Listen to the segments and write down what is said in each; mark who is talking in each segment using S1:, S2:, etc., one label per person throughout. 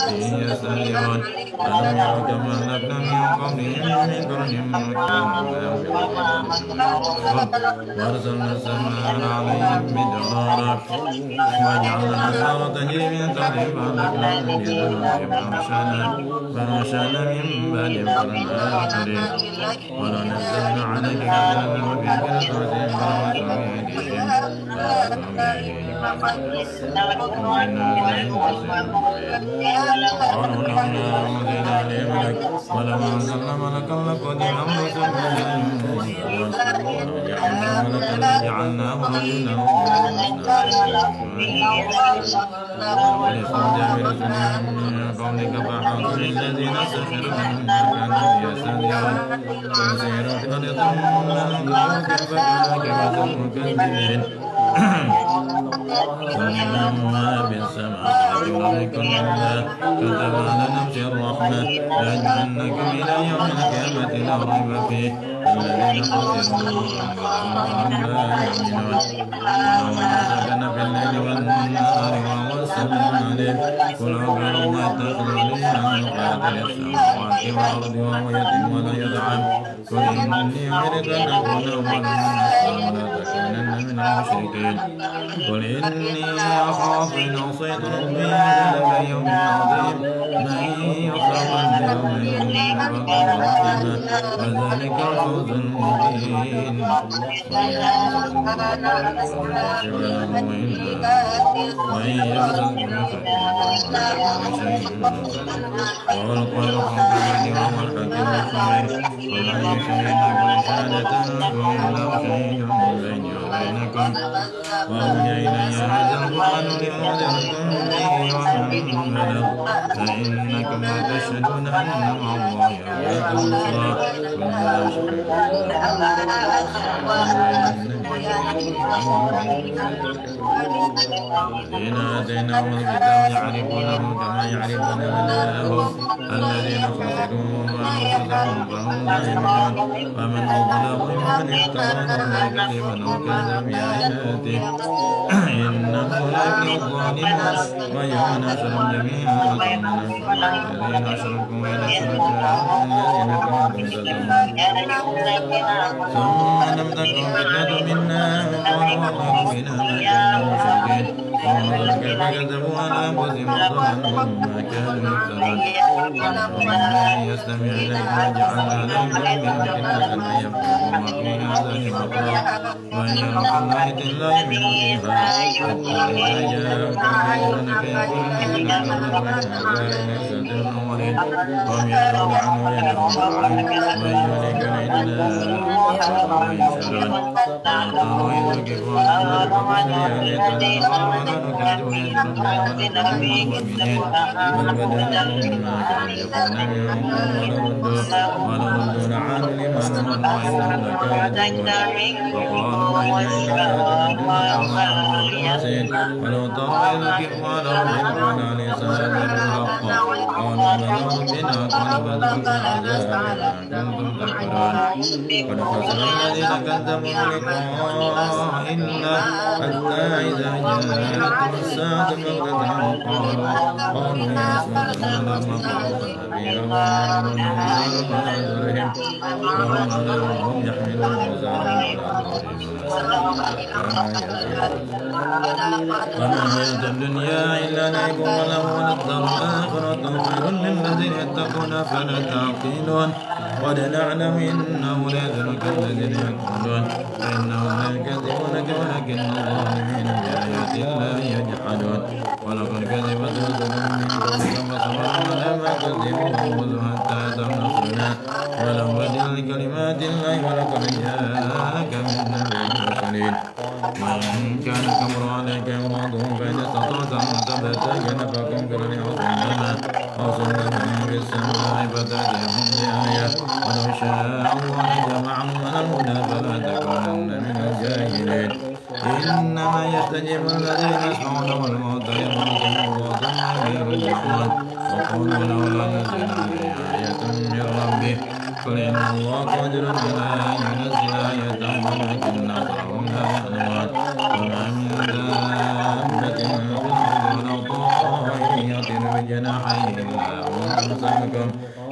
S1: آياته يستهزئون ألم يروا كم أهلكنا من قبلهم من قرن وأرسلنا السماء عليهم مدرارا وجعلنا الأنهار تجري من تحتهم فأهلكناهم بذنوبهم فأنشأنا من بعدهم قرنا آخرين ولو نزلنا عليك كتابا في قرطاس قالوا لولا أنزل عليه ملك ولو أنزلنا ملكا لقضي الأمر ثم لا ينظرون ولو جعلنا ملكا لجعلناه رجلا ولستهزئ برسل من قبلك فحاق بالذين سخروا منهم ما كانوا يستهزئون وسيروا في الأرض ثم انظروا كيف كان عاقبة المكذبين وما بالسماوات والأرض كلها كتب على نفسه الرحمة ليجمعنكم إلى يوم القيامة لا ريب فيه الذين خسروا أنفسهم لا يؤمنون ولو سكن في الليل والنهار وهو السميع العليم قل أغير الله أتخذ وليا فاطر السماوات والأرض وهو يتم ولا يطعم قل إني أمرت أن أكون أول من أسلم ولا تكونن من المشركين قل إني أخاف إن عصيت ربي عذاب يوم عظيم من يصرف يومئذ فقد رحمه وذلك الفوز المبين وإن يمسسكم بخير وهو الخير حافظ وهو الحكيم الخبير ولا يشهدكم شهادة الله شهيد بيني وبينكم وأوحي إلي هذا القرآن لأنذركم به ومن بلغ فإنكم لا تشهدون أن مع الله آيات أخرى قل لا شريك الذين آتيناهم الكتاب يعرفونه كما يعرفون أبناءهم الذين خسروا أنفسهم فهم لا يؤمنون ومن أظلم ممن افترى على الله كذبا أو كذب بآياته إنه لا يفلح الظالمون ويوم نحشرهم جميعا الذين أشركوا إلى شركائهم الذين كنتم تزعمون ثم لم تكن فتنة منا قالوا والله بنا ما كنا مشركين وانظر كيف كذبوا على أنفسهم وظلموا ما كانوا يفترون ومن يستمع إليك وجعلنا لهم من فتنة أن يفقهوا وفي هذا شرقا وإن يروا كل آية لا يؤمنوا بها حتى إذا جاءوك يحذرونك يقول الذين كفروا إن هذا إلا أساطير الأولين وهم ينهون عنه وينهون عنه وإن يهلك إلا وهم يشهدون وقالوا إذ وكفوا على النار فقل يا ليتنا نرد ونكذب ونكون مؤمنين بل بدأ لهم ما كان يكون منهم ولو ردوا لعادوا لما نهوا عنه وإنهم لكاذبون وقالوا إن ولو ترى إذ كفوا على ربهم على لسان الحق قالوا بلى ربنا قد فذوقوا العذاب بما كنتم تكفرون قد خسر الذين كذبوا بلقاء الله حتى إذا جاءتهم الساعة بغتة قالوا يا رسول الله مبعوث نبيا وهم يحملون أوزارهم وما الحياة الدنيا إلا لعب ولهو وللدار الآخرة خير للذين يتقون فلا تعقلون قد نعلم إنه ليحزنك الذين يكفرون فإنهم لا يكذبونك ولكن الظالمين بآيات الله يجحدون ولقد كذبت رسل من قبلك فصبروا على ما كذبوا وخذوا حتى أتوا نصرنا ولو بدل كلمات الله ولقد جاءك من نبي المرسلين وإن كان كبر عليك إعراضهم فإن استطعت أن تبتغي نفقا في الأرض أو سلما في السماء فتأتيهم بآية ولو شاء الله لجمعهم على الهدى فلا تكونن من الجاهلين إنما يستجيب الذين يسمعون والموتى يبعثهم الله ثم يبعثون وقولوا لولا نزل عليه آية من ربه قل إن الله قادر على أن ينزل آية ولكن أكثرهم لا يعلمون وما من دابة في الأرض ولا طائر يطير بجناحيه عليه إلا أمسككم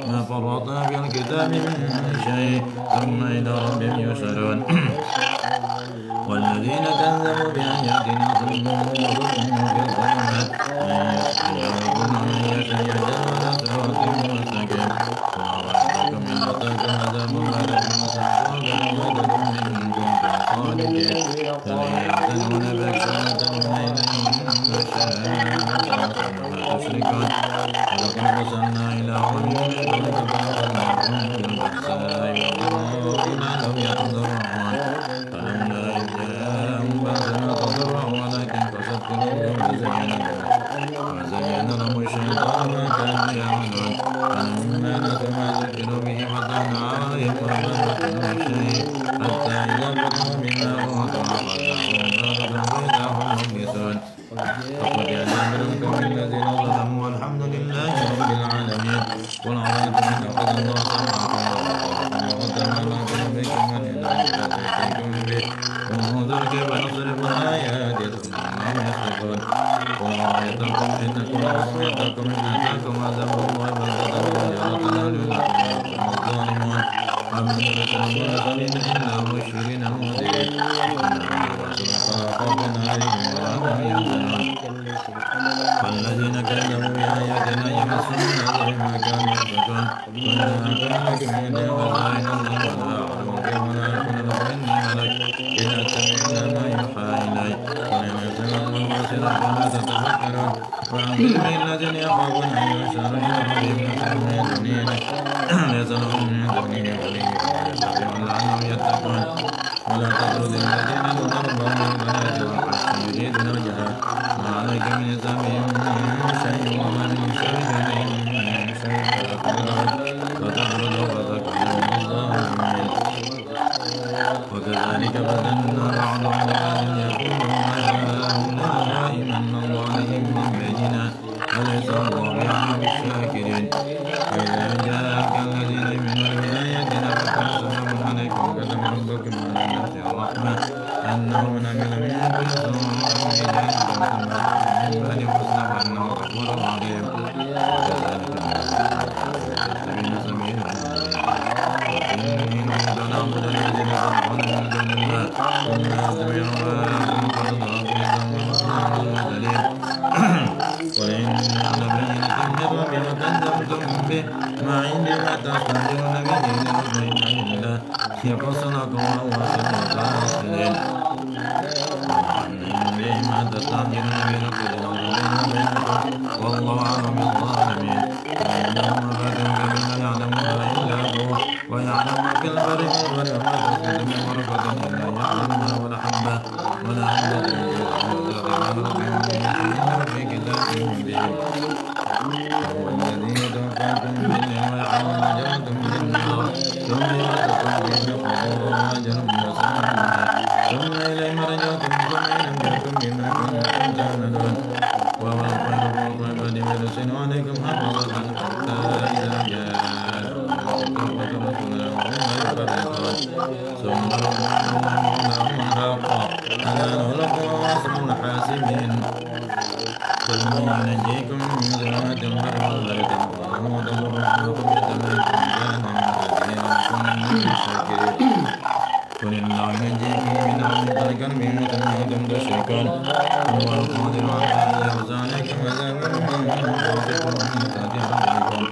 S1: ما فرطنا في الكتاب من شيء ثم إلى ربهم يحشرون والذين كذبوا بآياتنا ثم وضعهم في الظلمات من يسجدون من يشاء يجعل على صراط مستقيم ورحمكم من أتاكم عذاب الله ومدد منكم كالخالدين فليعتنون بأكثرة إليهم نشاء ما تشركون ولقد أرسلنا إلى أمم من قبلك فأخذناهم بالبأساء والضراء لعلهم يحذرون فلولا إذ جاءهم بأسنا تضرعوا ولكن قست قلوبهم وزين لهم الشيطان ما كانوا يعملون فلما نسوا ما ذكروا به فتحنا عليهم أبواب كل شيء حتى إذا فرحوا بما أوتوا أخذناهم بغتة فإذا هم مبلسون فقد يعلمكم الذين ظلموا والحمد لله رب العالمين قل أرأيتم إن أخذ الله سمعكم وختم على قلوبكم من إله يأتيكم به انظر كيف نصرف الآيات ثم هم يصدقون قل أرأيتم إنكم أصبحتم إن أتاكم عذاب الله بغتة وجاءت الظالمون أم يتنبون سبيلا إلا مبشرين ومنذرين خوف عليهم ولا هم يحزنون والذين كذبوا بآياتنا يمسهم العذاب بما كانوا يفسقون قل لا أكن لكم من خزائن الله ولا أعلم الغيب ولا أكون له إني ملك إن أتبع إلا ما يوحى إلي قل إن يسمع الله بصيرا فلا تتفكرون وأنذر به الذين يخافون أن يحشروا إلى ربهم من دونه ليس لهم من دونه ولي لعلهم يتقون ولا تطرد الذين يدعون ربهم بالغداة والعشي يريدون وجهه ما عليك من حسابهم من شيء وما من شركهم من شيء فتطرد فتكون من الظالمين وكذلك فتنا بعضهم لبعض يقولون هؤلاء من الله عليهم من بيننا أليس الله بأعلم بالشاكرين وإذا جاءك الذين يؤمنون بآياتنا فقل سلام عليكم كتب ربكم على نفسه الرحمة أنه من عمل منكم سوءا بجهالة من بعد حسنى فإنه غفور رحيم وكذلك سبيل المؤمنين فنعبد الذين يدعون من دون الله ثم يتبعوا قد ضاقوا وأصنعوا المرسلين قل إن على بينة من ربي وكذبتم به ما عندي ما تستعجلون به لنبين الله يقص لكم وهو أحسن الفاسدين بما تستعجلون به لقد بينكم والله أعلم بالظالمين وإنهم فتنك بما يعلم إلا هو ويعلم ما في البر والبحر وما تسقط من ورقة إلا يعلمها ولا حبة ولا حبة في كتاب مبين هو الذي يتوفاكم بالليل ويعلم ما جرحتم بالنهار ثم يمسكم به قضاء أجل مسمى ثم إليه مرجعكم ثم ينبئكم بما كنتم تعملون وهو الخير والعباد برسل عليكم حفظة حتى إذا جاء وتركنا وهم يفرقون ثم ربنا الحق ألا نهلك وأسر الحاسبين ثم ينجيكم من ظلمات البر والبحر وهو تضرعكم بتمركم كان من الذين الشاكرين قل الله ينجيكم منها من طريق به ثم أنتم تشركون هو القادر على أن يرزق عليكم عذابا من فوقكم ومن تحت أرجلكم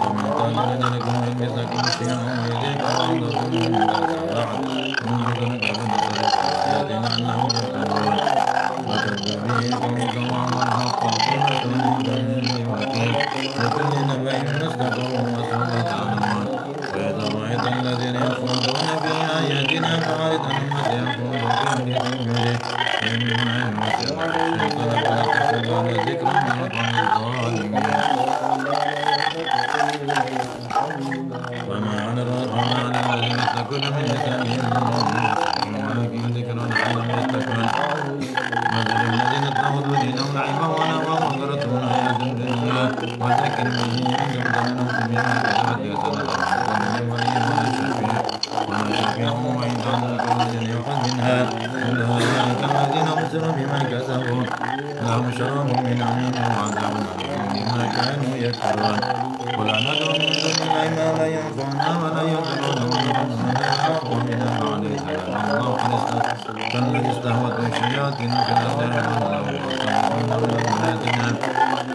S1: ومن قال لكم من مثلكم شيئا ويذيق بعضكم من بأس بعض ويذيقكم بأس لعلهم يرحمون وكذب به قومك وهو الحق وقل من وكيل لكل نبأ مستقر وسوف تعلمون وإذا رأيت الذين يخوضون في آياتنا فأعرض عنهم حتى يخوضوا في غيره إنما يمسك الشيطان فلا تخلون ذكرا من القوم الظالمين وما على الذين اتقوا من حسابهم ولكن ذكر لعلهم يتقون مثل الذين اتخذوا دينهم لعبا ولهوا وغرتهم الحياة الدنيا وذكر به إن كنتم بما كسبت يتنقون ولا شفيع وإن تعلم الذين يؤخذ منها أولئك الذين أبصروا بما كسبوا لهم شراب من حميم وعذاب أليم بما كانوا يذكرون ولا ندعو من دون الله ما لا ينفعنا ولا يضرنا ونرد الحق من بعد إذ هدانا الله كالذي استهوته الشياطين في الأرض يضلون ويستغفرون من آياتنا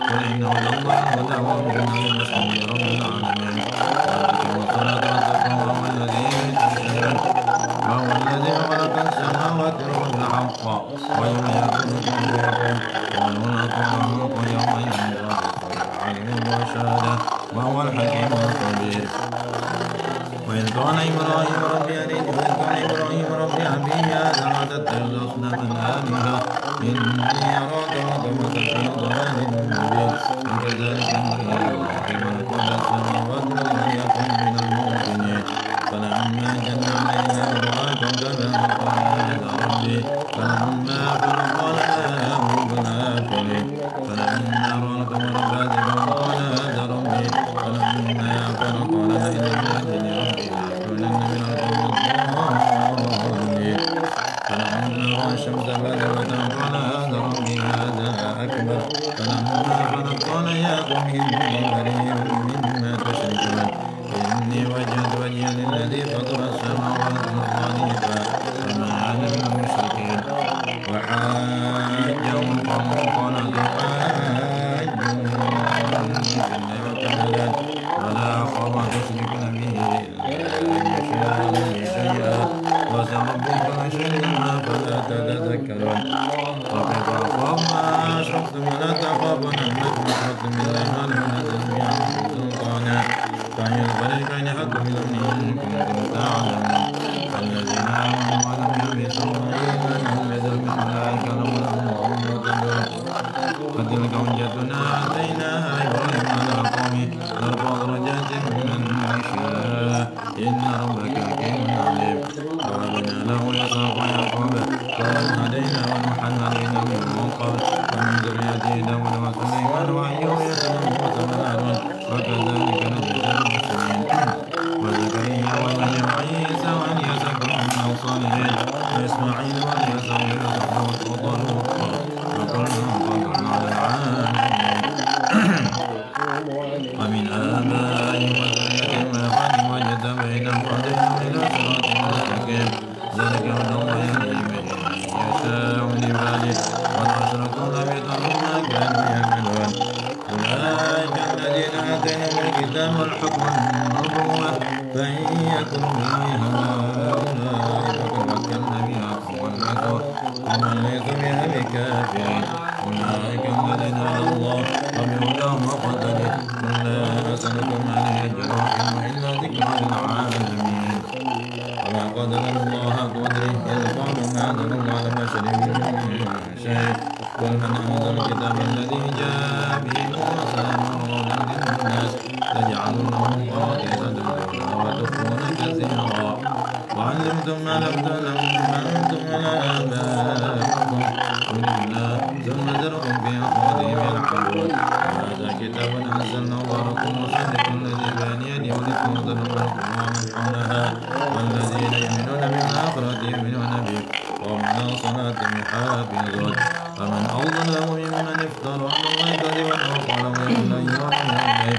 S1: قل إن هدى الله هدى وأمرنا للمسلمين رب العالمين وأقيموا الصلاة واتقوا وهو الذي خلق السماوات والأرض بالحق ويوم يكون كفركم ويوم أطلعكم يوم ينزل العليم والشهادة وهو الحكيم الخبير وإذ قال إبراهيم ربي أبي هذا تتخذ أصناما آلهة إني أراك وقومك في ضلال مبين وكذلك نري إبراهيم ملكوت السماوات والأرض ليكن من الموقنين فلما جن عليه رأى كوكبا قال هذا ربي فلما أفل قال لا أعبد الآخرين فلما رأى القمر بازغا قال هذا ربي فلما أفل قال لئن لم يهدني ربي لأكونن من القوم الضالين فلما رأى الشمس بازغة قال هذا ربي هذا أكبر فلما أفلت قال يا قوم إني بريء مما تشركون إني وجهت وجهي للذي فطر السماوات والأرض حنيفا وما أنا من المشركين وحاجه قومه قال تحاجوني في الله وقد ولا أخاف ما تشركون به إلا أن يشاء الله شيئا وسع ربي كل شيء علما فلا تتذكرون وكيف أخاف ما أشركتم ولا تخافون أنكم أشركتم بالله ما لم ينزل به عليكم سلطانا فأي الفريقين حق إن كنتم تعلمون الذين آمنوا ولم يلبسوا إيمانهم بظلم أولئك لهم الأمن وهم مهتدون فتلك حجتنا آتيناها إبراهيم على قومه نرفع درجات من نشاء إن ربك حكيم عليم ووهبنا له إسحاق ويعقوب كلا هدينا ونوحا هدينا من قبل ومن ذريته داود وسليمان وأيوب وموسى وهارون وكذلك نجزي المحسنين وزكريا ومريم وعيسى وإلياس كل من الصالحين وإسماعيل واليسع ويوسف وطلوط وكلا فضلنا على العالمين ومن آبائهم وذريتهم وإخوانهم واجتبيناهم وهديناهم إلى صراط مستقيم ذلك هدى الله يهدي من يشاء من عباده ولو أشركوا لحبط ما كانوا يعملون أولئك الذين آتيناهم الكتاب والحكم والنبوة فإن يكفروا به هؤلاء فقد وكلنا بها قوما ومن ليس بها بكافرين أولئك الذين هدى الله وبهداهم مقتدي قل لا أسألكم عليه أجرا إلا ذكرى للعالمين وما قدر الله قدره إذ قالوا ما أنزل الله على بشر من شيء قل من أنزل الكتاب الذي جاء به موسى نورا للناس تجعلونه قراطيس تبدونها وتخفون كثيرا وعلمتم ما لم تعلموا أنتم ولا آباؤكم قل الله ثم ذرهم في أخواتهم يلعبون وهذا كتاب أنزلناه مبارك مصدق الذي بين يديه ولتنذر القرآن حولها والذين يؤمنون بالآخرة يؤمنون به وهم على صلاتهم حافظون فمن أظلم ممن افترى على الله كذبا أو قال غير الله ورسوله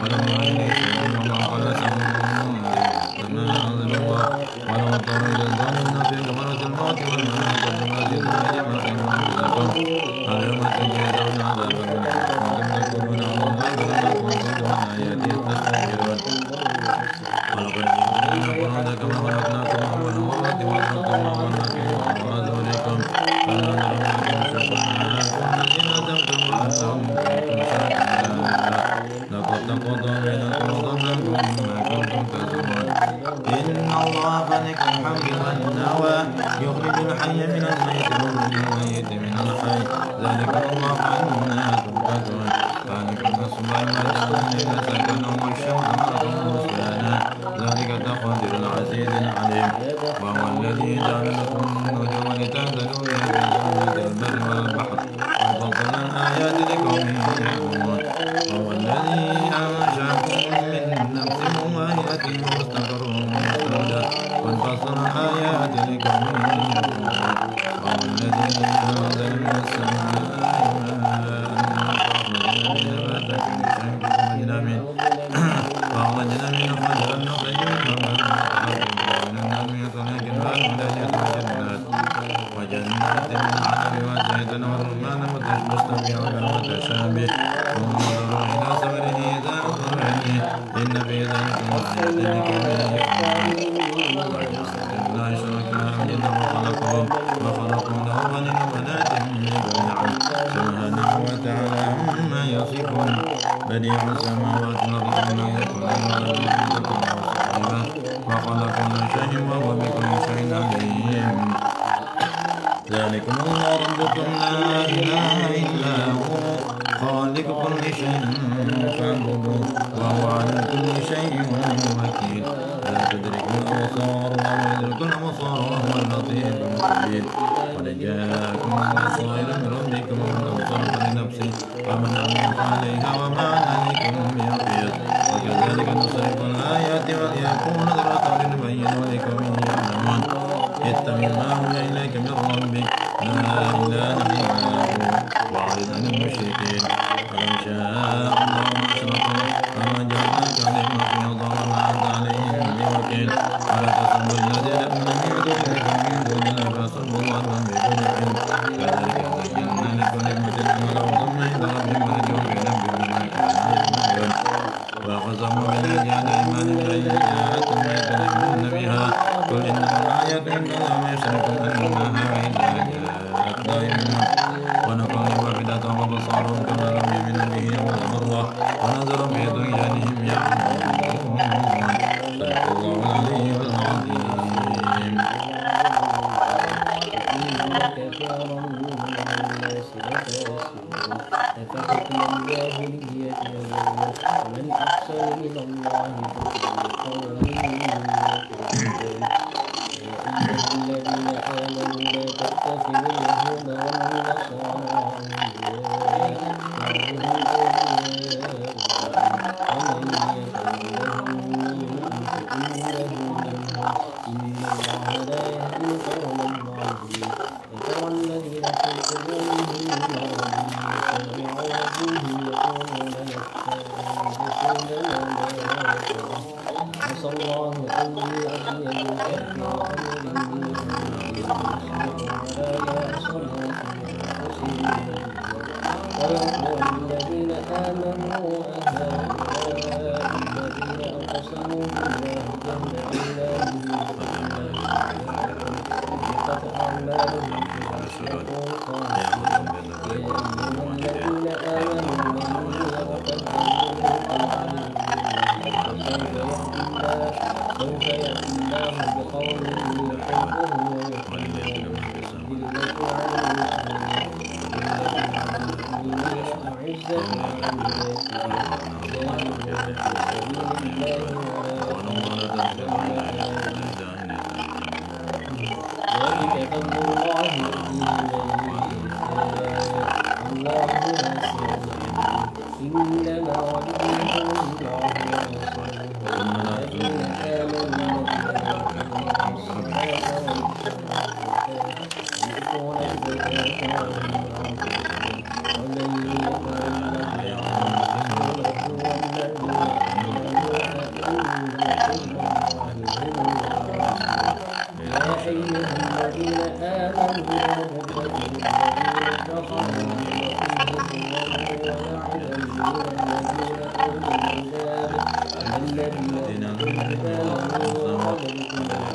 S1: ولم يعلم شيئا وما قال كما أنزل الله ولو ترى إذ الظالمون في غمرة الموت والملائكة باسطوا أيديهم أنفسكم اليوم تجزون عذاب الدنيا كنتم تقولون على الله وما كنتم عن آياته تستكبرون ولقد جئتمونا فرادا كما خلقناكم أول مرة وتركتم ما ولناكم وأزواجكم فلا نعلمكم شركاء الذين زعمتم أنهم كنتم شركاء لقد تقضى بينكم وضلكم ما كنتم تزعمون إن الله خالق الحب والنوى يخرج الحي من الميت ويخرج الميت من الحي ذلك الله أنا تؤفكون خالق الأصبع والجبل إذا سكنهم والشمس معكم رسلانا ذلك تقدير العزيز العليم وهو الذي جعل لكم النجوم لتهتدوا بها في ظلمات البر والبحر وفصلنا الآيات لقوم يعلمون وهو الذي أنشأكم من نفس واحدة مستقر ومستودع وفصل الآيات لقوم يعلمون وهو الذي أنزل من السماء ماء فأخرجنا به نبات كل شيء أخرجنا منه فأخرجنا منه فجرا نخرج منه من النار ولكن وجنات من عنب وزيتون ورمان مستبيع متشابه ثم نظر إلى ثمره إذا أثمر إن في ذلك لا شركاء إنه خلقهم وخلقوا له ولد وبنات جميعا سبحانه وتعالى عما يصفون بديع السماوات والأرض ما يكون وخلق كل شيء وهو بكل شيء عليم ذلكم الله ربكم لا إله إلا هو خالق كل شيء فاعبدوه وهو على كل شيء وكيل لا تدرك الأبصار وهو يدرك الأبصار وهو اللطيف الخبير قد جاءكم بصائر من ربكم ومن أبصر فلنفسه ومن أملك عليها وما عليكم بحفيظ وكذلك نصرف الآيات وليكون نظرة لنبين ولقوم يعلمون اتبع ما أوحي إليك من ربك لا إله إلا هو وأعرض عن المشركين ولو شاء الله ما أشركوا وما جعلناك عليهم حفيظا وما أنت عليهم بوكيل ولا تسبوا الذين يدعون من دون الله فسبوا الله بدون علم كذلك زينا لكل أمة عملهم ثم إلى ربهم مرجعهم فينبئهم بما كانوا يعملون وأخذهم بالأيدي إيمان الذين جاءتهم يكذبون بها قل إنما الآيات عند الله ويشركون أنها وإذا جاءت دائما ونقلب أفئدتهم وأبصارهم كما لم يؤمنوا به أول مرة ونذرهم في طغيانهم يعمهون صدق الله العلي العظيم.
S2: أفحكم الجاهلية ومن أحسن من الله قولا يا أيها الذين آمنوا لا تتخذوا اليهود والنصارى بعضهم أولياء ومن يتولهم منكم فإنه منهم إن الله لا يهدي القوم الظالمين وترى الذين في قلوبهم مرض عسى الله أن يؤتي بالحق ويقول الذين آمنوا أهؤلاء الذين أقسموا بالله جهد أيمانهم أعمالهم الذين آمنوا سوف يأتي الله بقوم يحبهم ويحبونه بالذة ذلك فضل الله الله إنما وليكم الله الذين آمنوا يؤتون الزكاة ومن يا أيها الذين آمنوا لا تتخذوا الذين كفروا الذين أوتوا الكتاب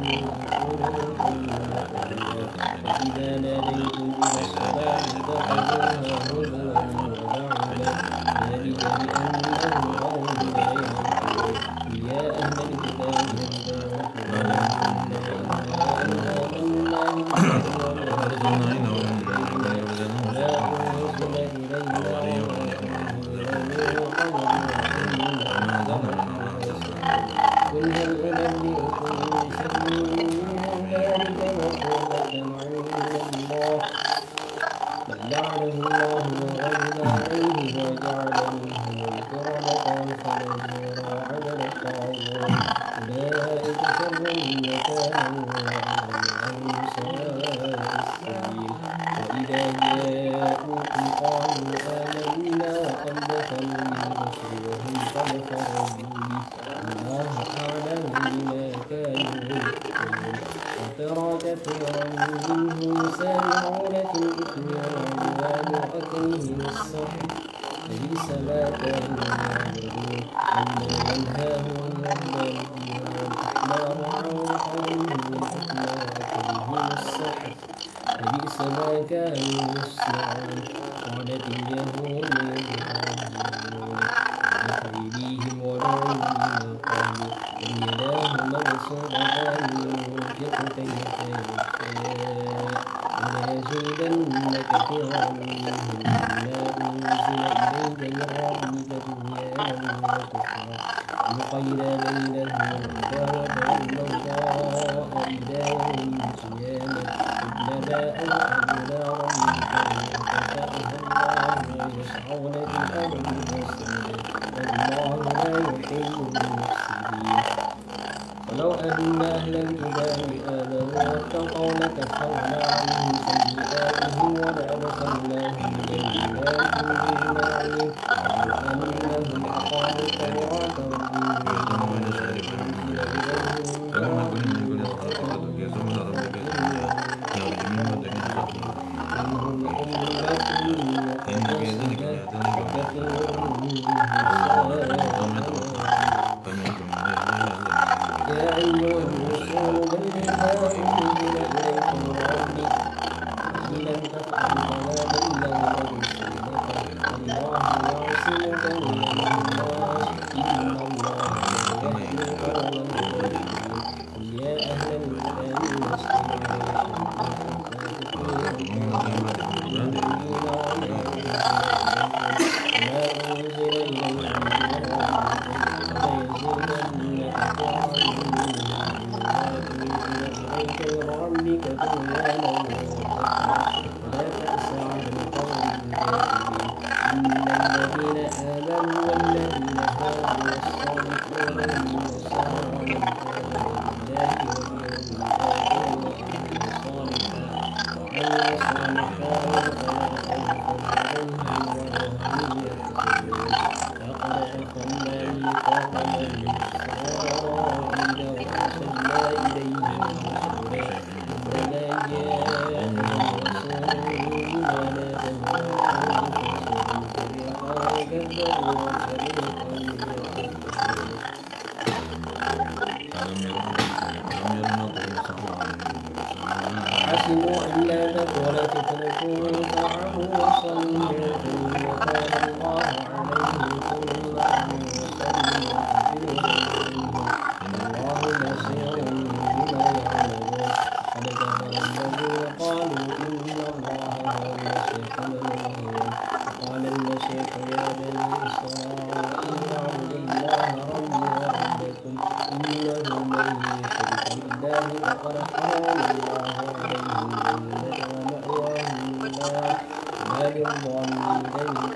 S2: من قبلكم وإذا ناديتم إلى الصلاة اتخذوها هزوا ولعبا ذلك بأنهم قوم لا يعلمون يا أهل الكتاب قل هل أنبئكم بشر من ذلك مثوبة عند الله من لعنه الله وغضب عليه وجعل منهم القردة والخنازير وعبد الطاغوت أولئك شر مكانا وأضل عن سواء السبيل وإذا جاءوكم قالوا آمنا وقد دخلوا بالكفر وهم قد خرجوا به الله أعلم بما كانوا يكتمون وترى كثيرا منهم يسارعون في الإثم والعدوان وأكلهم السحت لبئس ما كانوا يعملون مما ينهاهم الربانيون والأحبار عن قولهم الحكم وأكلهم السحت لبئس ما كانوا يصنعون قالت اليهود بأيديهم ولعنوا قالوا بل يداه مبسوطتان ينفق كيف يشاء وليزيدن كثيرا منهم ما أنزل إليك من ربك طغيانا وكفرا وألقينا بينهم العداوة والبغضاء إلى يوم القيامة كلما أوقدوا نارا أطفأها الله ويسعون في الأرض فسادا والله لا يحب المفسدين ولو أن أهل الكتاب آمنوا واتقوا لكفرنا عنهم سيئاتهم ولأدخلناهم جنات النعيم وأنهم أقاموا التوراة يا أيها الرسول بلغ ما أنزل إليكم من ربكم وإن لم تفعلوا فما بلغتم رسالته والله يعصمك من الناس إن الله لا يهدي القوم الظالمين قل يا أهل الكتاب حسبوا أن لا تكون فتنة فعموا وصلوا ثم تاب الله عليهم ثم عموا وصلوا الله بصير بما يعملون قد كفر الذين قالوا إن الله هو المسيح ابن مريم وقال المسيح يا بني إسرائيل اعبدوا الله ربي وربكم إنه من يشرك بالله فقد حرم الله عليه الجنة ومأواه النار وما للظالمين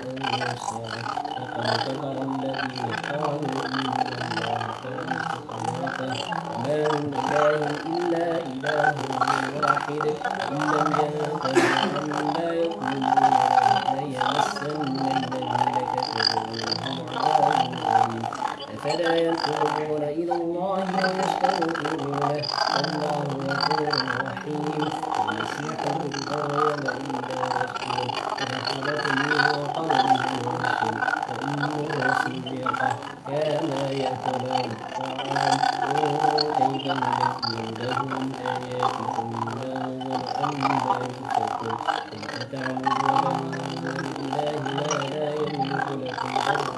S2: من أنصار فقد كفر الذين قالوا إن الله ثالث ثلاثة وما من إله إلا إله واحد إن لم ينتهوا عما يقولون ليمسن الذين كفروا منهم عذاب أليم أفلا يتوبون إلى الله ويستغفرونه والله غفور رحيم المسيح ابن مريم إلا رسول ورسولة منه وقوله رسول وأمه صديقة كانا يأكلان الطعام انظروا كيف نبين لهم آيات ثم انظر عما يؤفكون كيف تعبدون من دون الله ما لا يملك لكم ضرا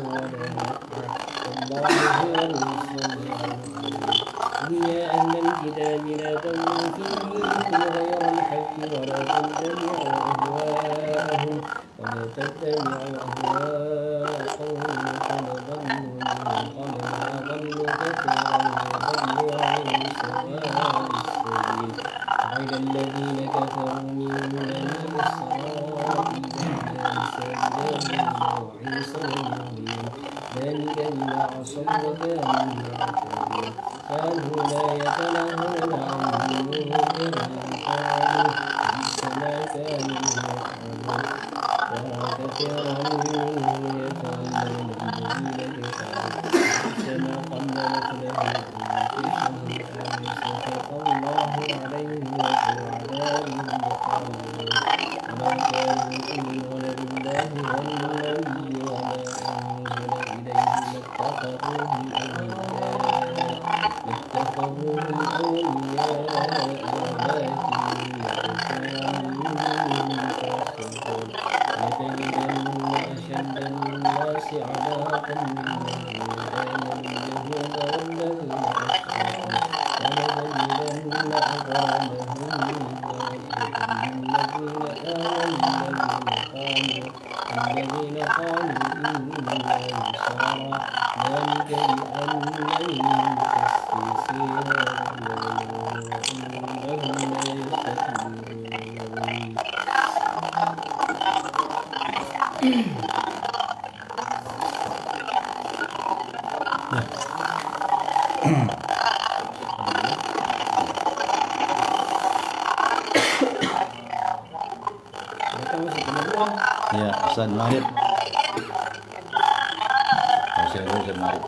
S2: ولا نفعا والله هو السميع العليم قل يا أهل الكتاب لا تغلوا في دينكم غير الحق ولا تتبعوا أهواءهم قوم قد ضلوا من قبل وأضلوا كثيرا وضلوا عن سواء السبيل غير الذين كفروا من بني إسرائيل وعيسى بن مريم ذلك بما عصوا وكانوا يعتدون كانوا لا يتناهون عن منكر فعلوه بئس ما كانوا يفعلون
S1: Ya, Ustaz Marif. Saya Ustaz Marif.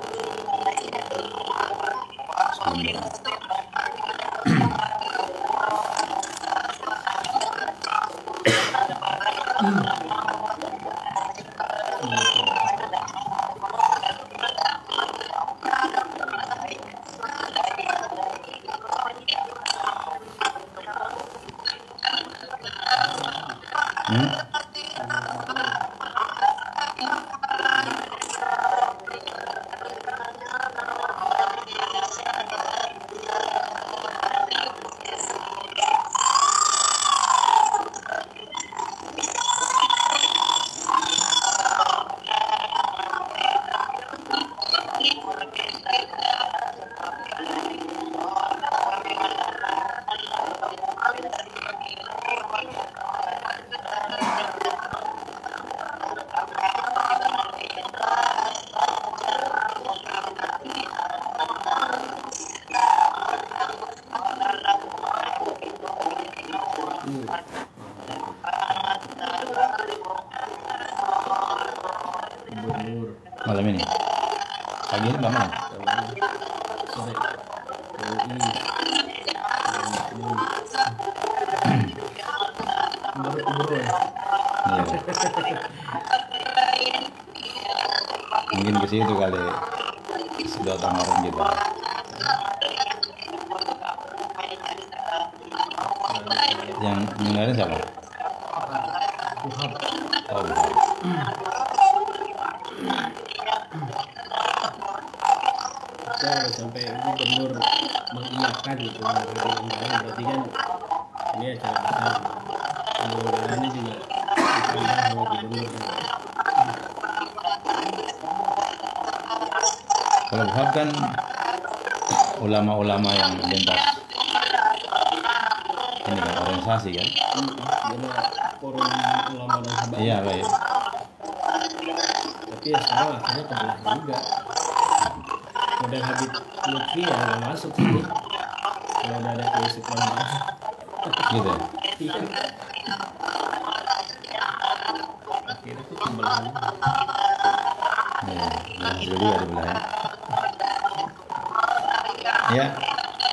S1: Sebelum malam ini, pagi ini nggak malam.
S2: Sore.
S1: Iya. Mungkin ke situ kali sudah tanggapan kita. Yang lain siapa? Oh,
S2: sampai gubernur mengiyakan gitu berarti kan ini acara besar mudah-mudahan juga ditambah sama gubernur.
S1: Kalau Wahab kan ulama-ulama yang lintas ini kan organisasi kan?
S2: Dia forum ulama dan sahabat.
S1: Iya baik.
S2: Tapi ya sekarang akhirnya kebelah juga. Model Habib Lutfi yang nggak masuk sini. Kalau udah ada krisis masuk.
S1: Gitu.
S2: Iya. Akhirnya tuh kebelahan.
S1: Ya, jadi ada belahan. Ya,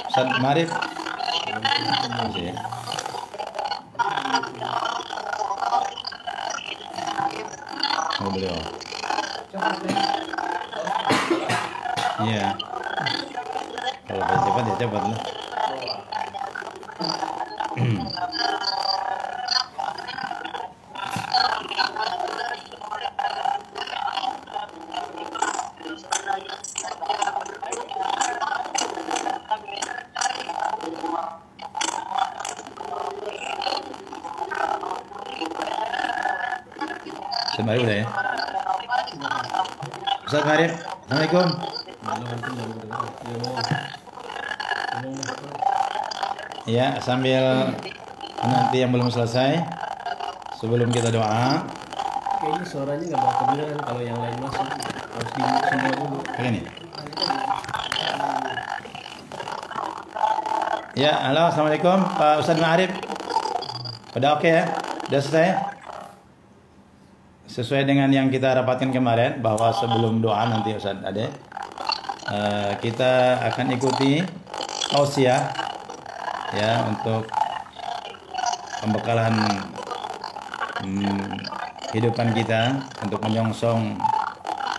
S1: Ustaz Marif. Masih ya. Oh beliau. Iya. Kalau cepat ya cepat lah. Ustaz Marif udah ya? Ustaz Marif, Assalamualaikum. Ya, sambil nanti yang belum selesai, sebelum kita doa.
S2: Kayaknya suaranya nggak bakal kedengeran kalau yang lain masuk. Harus di semua dulu.
S1: Kayak ini. Ya, halo, Assalamualaikum Pak Ustaz Ma'arif. Udah oke ya? Udah selesai? sesuai dengan yang kita rapatkan kemarin bahwa sebelum doa nanti Ustaz Ade, kita akan ikuti tausiah ya untuk pembekalan kehidupan kita untuk menyongsong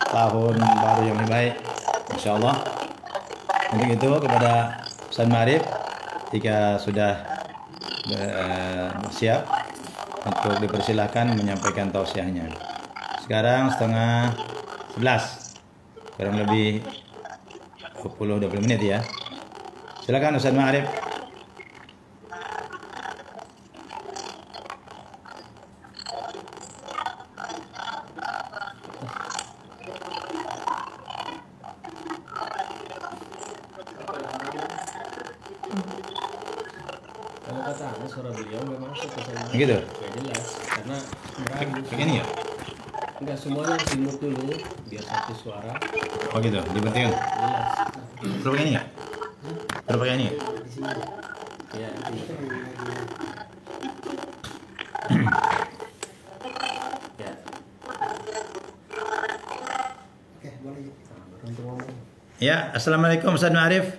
S1: tahun baru yang lebih baik insyaallah. Untuk itu kepada Ustaz Ma'arif, jika sudah siap untuk dipersilahkan menyampaikan tausiahnya. Sekarang 10:30, kurang lebih 20 menit ya. Silakan Ustaz Ma'arif.
S2: Kalau kata Anda suara beliau memang masuk ke sana.
S1: Gitu.
S2: Gak jelas karena meragu.
S1: Kayak ini ya?
S2: Enggak semuanya harus dimut dulu biar satu suara
S1: Oh gitu, dipenting.
S2: jelas.
S1: Perlu pakai ini ya? Perlu pakai ini ya?
S2: Ya, itu. Ya. Oke, boleh. Untuk ngomong.
S1: Ya, Assalamualaikum Ustaz Ma'arif.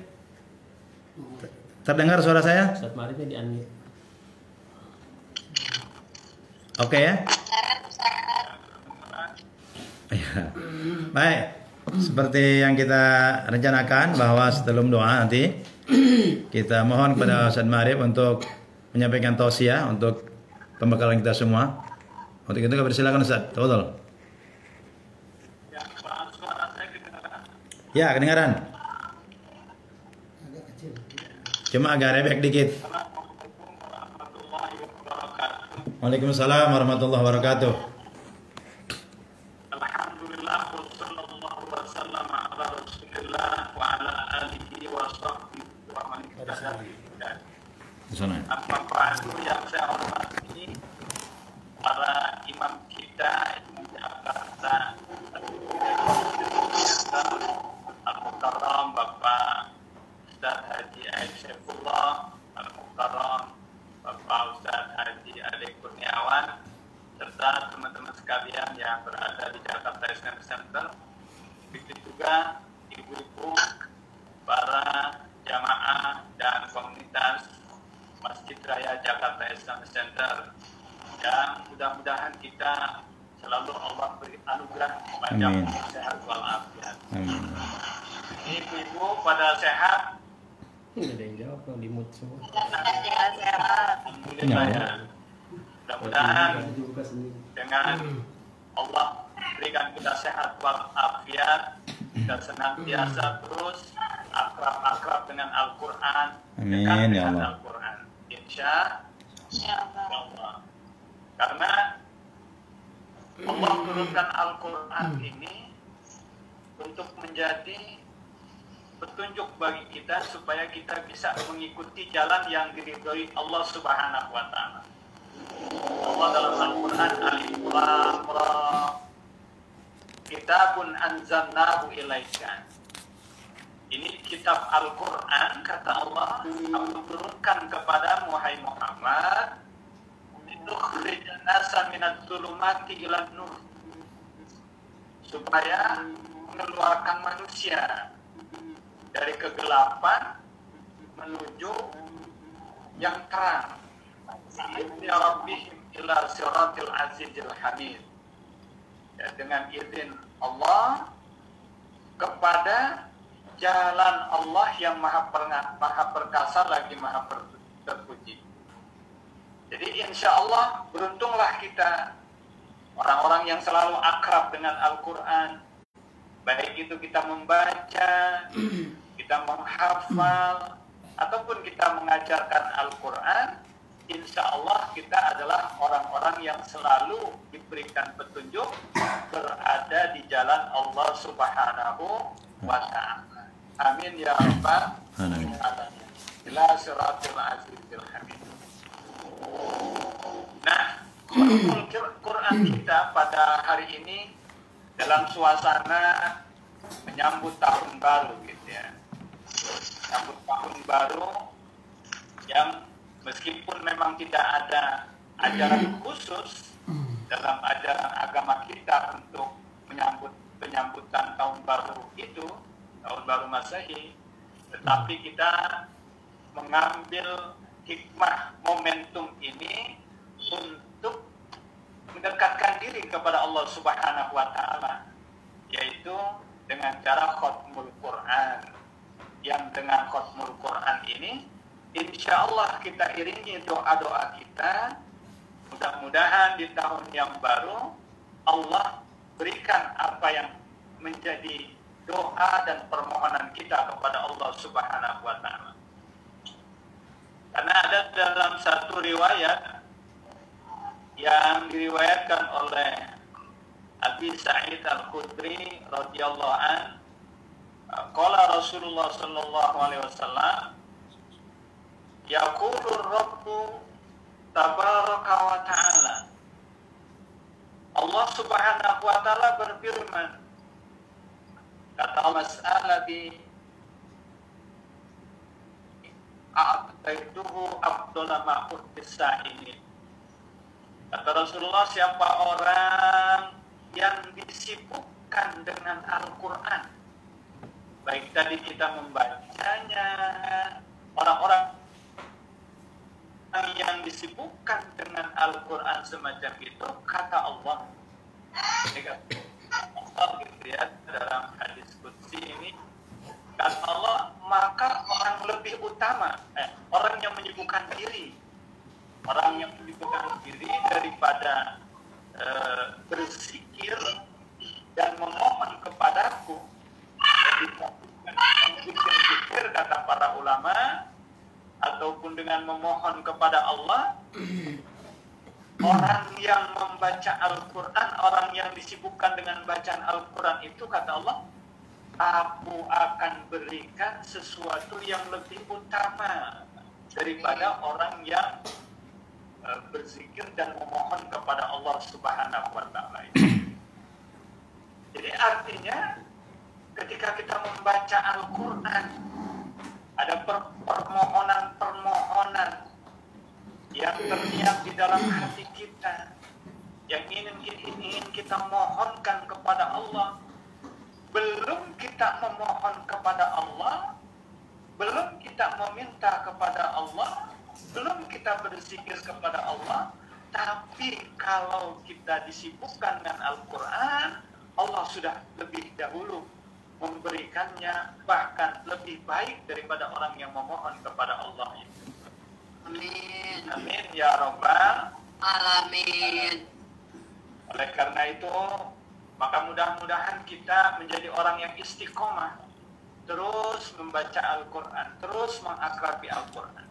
S1: Terdengar suara saya?
S2: Ustaz Ma'arifnya di unmute.
S1: Oke ya? Ya. Baik, seperti yang kita rencanakan bahwa sebelum doa nanti kita mohon kepada Ustaz Ma'arif untuk menyampaikan tausiah untuk pembekalan kita semua. Untuk itu kami silakan Ustaz. Tafadhol. Ya, kedengaran. Cuma agak rebek dikit. Waalaikumsalam warahmatullahi wabarakatuh.
S3: Alhamdulillah wassallallahu wasallam ala Rasulillah wa ala alihi wa sahbihi wa man tabi'ahum.
S1: Di sana.
S3: Amma ba'du, yang saya hormati para imam kita di Jakarta, Al-Mukarram Bapak Ustaz Haji Aisyafullah, Al-Mukarram Bapak Ustaz Haji Ade Kurniawan, serta teman-teman sekalian yang berada di Jakarta Islamic Center. Begitu juga ibu-ibu, para jamaah dan komunitas Masjid Raya Jakarta Islamic Center, yang mudah-mudahan kita selalu Allah beri anugerah panjang
S1: Amin.
S3: sehat walafiat.
S1: Amin.
S3: Ibu-ibu pada sehat?
S2: Nggak ada yang jawab kalau di mute semua.
S3: Alhamdulillah ya. Mudah-mudahan
S2: Dibuka sendiri.
S3: dengan Allah berikan kita sehat walafiat dan senantiasa terus akrab dengan Al-Quran,
S1: Amin,
S3: dekat
S1: ya
S3: dengan
S1: Allah.
S3: Al-Quran, insya Allah. Karena Allah turunkan Al-Quran ini untuk menjadi petunjuk bagi kita supaya kita bisa mengikuti jalan yang diridhoi Allah Subhanahu wa taala. Allah dalam Al-Quran, Alif Lam Ra, Kitabun anzalnahu ilaika. Ini kitab Al-Quran, kata Allah, aku turunkan kepada Wahai Muhammad, linukhrijan nasa minadh dhulumati ilan nur, supaya mengeluarkan manusia dari kegelapan menuju yang terang. Ya Rabbihim ila siratil azizil hamid. Ya, dengan izin Allah kepada jalan Allah yang maha perkasa lagi maha terpuji. Jadi insya Allah beruntunglah kita, orang-orang yang selalu akrab dengan Al-Quran. Baik itu kita membaca, kita menghafal, ataupun kita mengajarkan Al-Quran, insya Allah kita adalah orang-orang yang selalu diberikan petunjuk berada di jalan Allah Subhanahu wa ta'ala. Amin ya rabbal
S1: Amin.
S3: alamin. Ila siratil azizil hamid. Nah, Quran kita pada hari ini dalam suasana menyambut tahun baru gitu ya. Menyambut tahun baru yang meskipun memang tidak ada ajaran khusus, dalam ajaran agama kita untuk penyambutan tahun baru itu, tahun baru Masehi, tetapi kita mengambil hikmah momentum ini untuk mendekatkan diri kepada Allah Subhanahu wa Ta'ala, yaitu dengan cara khatmul Quran. Yang dengan khatmul Quran ini insya Allah kita iringi doa-doa kita. Mudah-mudahan di tahun yang baru Allah berikan apa yang menjadi doa dan permohonan kita kepada Allah Subhanahu wa Ta'ala. Karena ada dalam satu riwayat yang diriwayatkan oleh Abi Sa'id Al-Khudri radhiyallahu an, qala Rasulullah sallallahu alaihi wasallam, yaqulur Rabbu tabaraka wa ta'ala, Allah Subhanahu wa Ta'ala berfirman, kata mas'alabi a'taituhu afdala ma uttisa ini. Kata Rasulullah, siapa orang yang disibukkan dengan Al-Quran, baik tadi kita membacanya, orang-orang yang disibukkan dengan Al-Quran semacam itu, kata Allah, gitu ya, dalam hadis qudsi ini, kata Allah, maka orang lebih utama, orang yang menyibukkan diri daripada berzikir dan memohon kepadaku, zikir kata para ulama, ataupun dengan memohon kepada Allah. Orang yang membaca Al-Quran, orang yang disibukkan dengan bacaan Al-Quran itu, kata Allah, aku akan berikan sesuatu yang lebih utama daripada orang yang berzikir dan memohon kepada Allah Subhanahu wa Ta'ala. Jadi artinya ketika kita membaca Al-Quran, ada permohonan-permohonan yang terniat di dalam hati kita, yang ingin kita mohonkan kepada Allah. Belum kita memohon kepada Allah, belum kita meminta kepada Allah, belum kita berzikir kepada Allah, tapi kalau kita disibukkan dengan Al-Quran, Allah sudah lebih dahulu memberikannya, bahkan lebih baik daripada orang yang memohon kepada Allah. Amin. Amin ya Rabbal Alamin. Oleh karena itu, maka mudah-mudahan kita menjadi orang yang istiqomah, terus membaca Al-Quran, terus mengakrabi Al-Quran.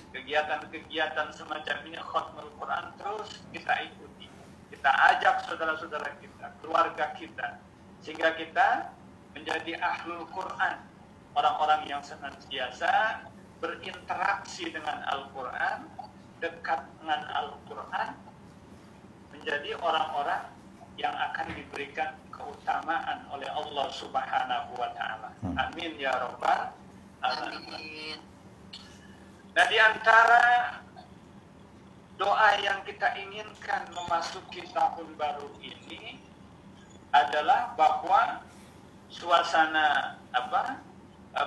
S3: Kegiatan-kegiatan semacam ini, khatmul Quran, terus kita ikuti. Kita ajak saudara-saudara kita, keluarga kita, sehingga kita menjadi ahlul Quran, orang-orang yang senantiasa berinteraksi dengan Al-Quran, dekat dengan Al-Quran, menjadi orang-orang yang akan diberikan keutamaan oleh Allah Subhanahu wa Ta'ala. Amin ya Rabbal Alamin. Nah, di antara doa yang kita inginkan memasuki tahun baru ini adalah bahwa suasana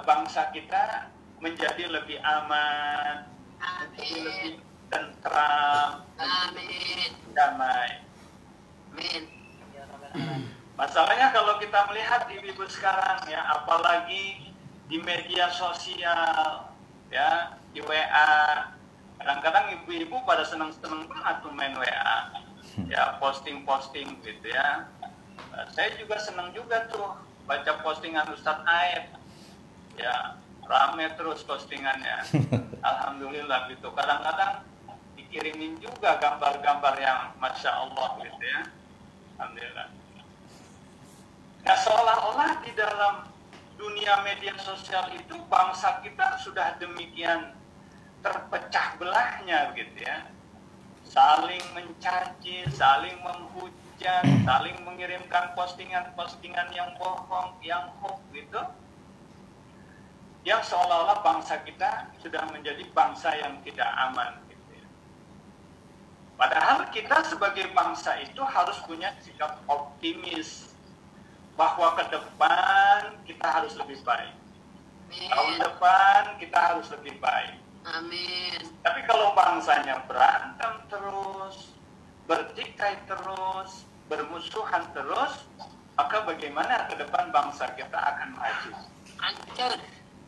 S3: bangsa kita menjadi lebih aman, menjadi lebih tentram, damai. Amin. Masalahnya kalau kita melihat ibu-ibu sekarang ya, apalagi di media sosial ya, di WA, kadang-kadang ibu-ibu pada senang-senang banget tuh main WA ya, posting-posting gitu ya. Saya juga senang juga tuh baca postingan Ustadz Aib ya, rame terus postingannya. Alhamdulillah gitu. Kadang-kadang dikirimin juga gambar-gambar yang Masya Allah gitu ya. Alhamdulillah. Nah, seolah-olah di dalam dunia media sosial itu bangsa kita sudah demikian terpecah belahnya gitu ya. Saling mencaci, saling menghujat, saling mengirimkan postingan-postingan yang bohong, yang hoax gitu. Yang seolah-olah bangsa kita sudah menjadi bangsa yang tidak aman gitu ya. Padahal kita sebagai bangsa itu harus punya sikap optimis bahwa ke depan kita harus lebih baik. Tahun depan kita harus lebih baik.
S4: Amin.
S3: Tapi kalau bangsanya berantem terus, bertikai terus, bermusuhan terus, maka bagaimana ke depan bangsa kita akan maju?
S4: Hancur.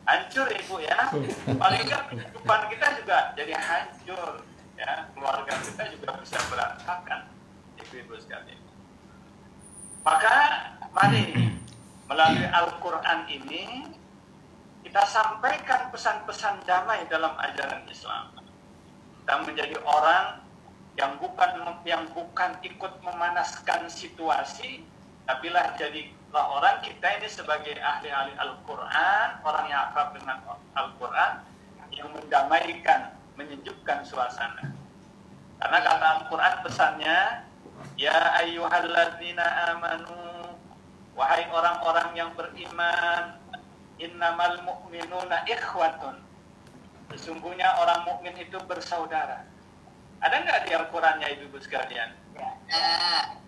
S3: Hancur Ibu ya. Paling nggak kehidupan kita juga jadi hancur. Ya, keluarga kita juga bisa berantakan, ibu-ibu sekalian. Maka mari melalui Al-Quran ini kita sampaikan pesan-pesan damai dalam ajaran Islam. Kita menjadi orang yang bukan ikut memanaskan situasi, tapi jadilah orang kita ini sebagai ahli-ahli Al-Quran, orang yang akrab dengan Al-Quran, yang mendamaikan, menyejukkan suasana. Karena kata Al-Quran pesannya, ya ayyuhalladzina amanu, wahai orang-orang yang beriman, innamal mu'minuna ikhwatun. Sesungguhnya orang mukmin itu bersaudara. Ada nggak di Al-Qurannya ibu-ibu sekalian?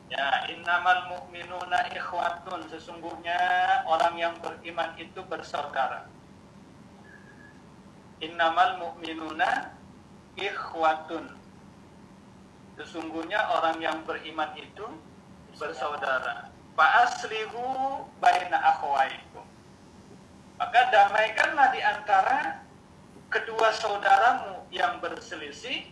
S3: Ya, innamal mu'minuna ikhwatun. Sesungguhnya orang yang beriman itu bersaudara. Innamal mu'minuna ikhwatun. Sesungguhnya orang yang beriman itu bersaudara. Fa'aslihu baina akhwaikum. Maka damaikanlah di antara kedua saudaramu yang berselisih,